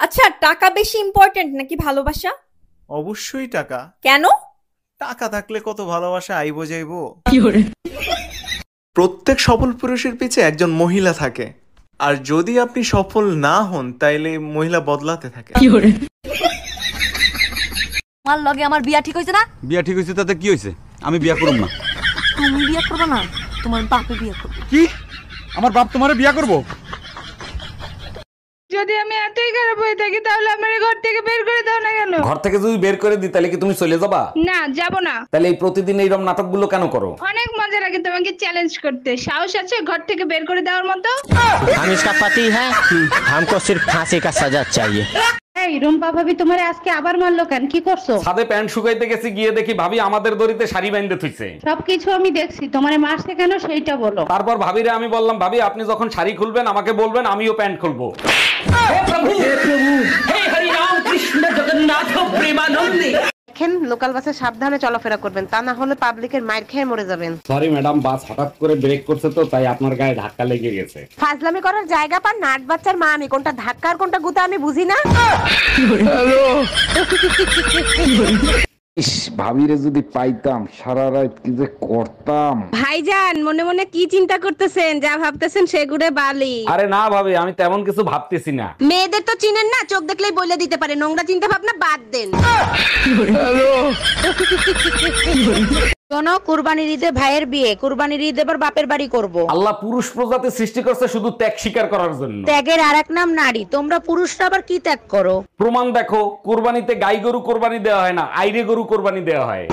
আচ্ছা, টাকা বেশি ইম্পর্ট্যান্ট নাকি ভালোবাসা? অবশ্যই টাকা। কেন? টাকা থাকলে কত ভালোবাসা আইবো যাইবো। প্রত্যেক সফল পুরুষের পিছে একজন মহিলা থাকে, আর যদি আপনি সফল না হন তাইলে মহিলা বদলাতে থাকে। আমার লগে আমার বিয়া ঠিক হইছে না? বিয়া ঠিক হয়েছে তাতে কি হয়েছে? আমি বিয়া করব না। তুমি বিয়া করবে না, তোমার বাপে বিয়া করবে। কি? আমার বাপ তোমারে বিয়া করব? যদি আমি এতই খারাপ হয়ে থাকি তাহলে আমার ঘর থেকে বের করে দাও না কেন? ঘর থেকে যদি বের করে দিই তাহলে কি তুমি চলে যাবা? না, যাব না। তাহলে এই প্রতিদিন এইরকম নাটকগুলো কেন করো? অনেক মজা লাগে তোমাকে চ্যালেঞ্জ করতে। সাহস আছে ঘর থেকে বের করে দেওয়ার মতো? हम इसका पति है, हमको सिर्फ फांसी का सजा चाहिए। এই রুম্পা ভাবি তোমারে আজকে আবার মারলো কেন? কি করছো? ছাদে প্যান্ট শুকাইতে গেছি, গিয়ে দেখি ভাবি আমাদের দড়িতে শাড়ি বাইন্ধে থুইছে। সবকিছু আমি দেখছি, তোমারে মারছে কেন সেইটা বলো। তারপর ভাবিরে আমি বললাম, ভাবি আপনি যখন শাড়ি খুলবেন আমাকে বলবেন, আমিও প্যান্ট খুলবো। দেখেন, লোকাল বাসে সাবধানে চলাফেরা করবেন, তা না হলে পাবলিকের মাইর খেয়ে মরে যাবেন। সরি ম্যাডাম, বাস হঠাৎ করে ব্রেক করছে তো তাই আপনার গায়ে ধাক্কা লেগে গেছে। ফাজলামি করার জায়গা পান, নাট বাচ্চার মা আমি, কোনটা ধাক্কা আর কোনটা গুতা আমি বুঝি না। ইস, ভাবিরে যদি পাইতাম সারা রাত কি যে করতাম। ভাইজান, মনে মনে কি চিন্তা করতেছেন? যা ভাবতেছেন সেগুড়ে বালি। আরে না ভাবি, আমি তেমন কিছু ভাবতেছি না। মেয়েদের তো চিনেন না, চোখ দেখলেই বলে দিতে পারে। নোংরা চিন্তা ভাবনা বাদ দেন। শোনো, কুরবানির ঈদে ভাইয়ের বিয়ে, কুরবানির ঈদ এবার বাপের বাড়ি করব। আল্লাহ পুরুষ প্রজাতি সৃষ্টি করছে শুধু ত্যাগ স্বীকার করার জন্য। ত্যাগের আরেক নাম নারী। তোমরা পুরুষরা আবার কি ত্যাগ করো? প্রমাণ দেখো, কুরবানিতে গাই গরু কোরবানি দেওয়া হয় না, আইরে গরু কোরবানি দেওয়া হয়।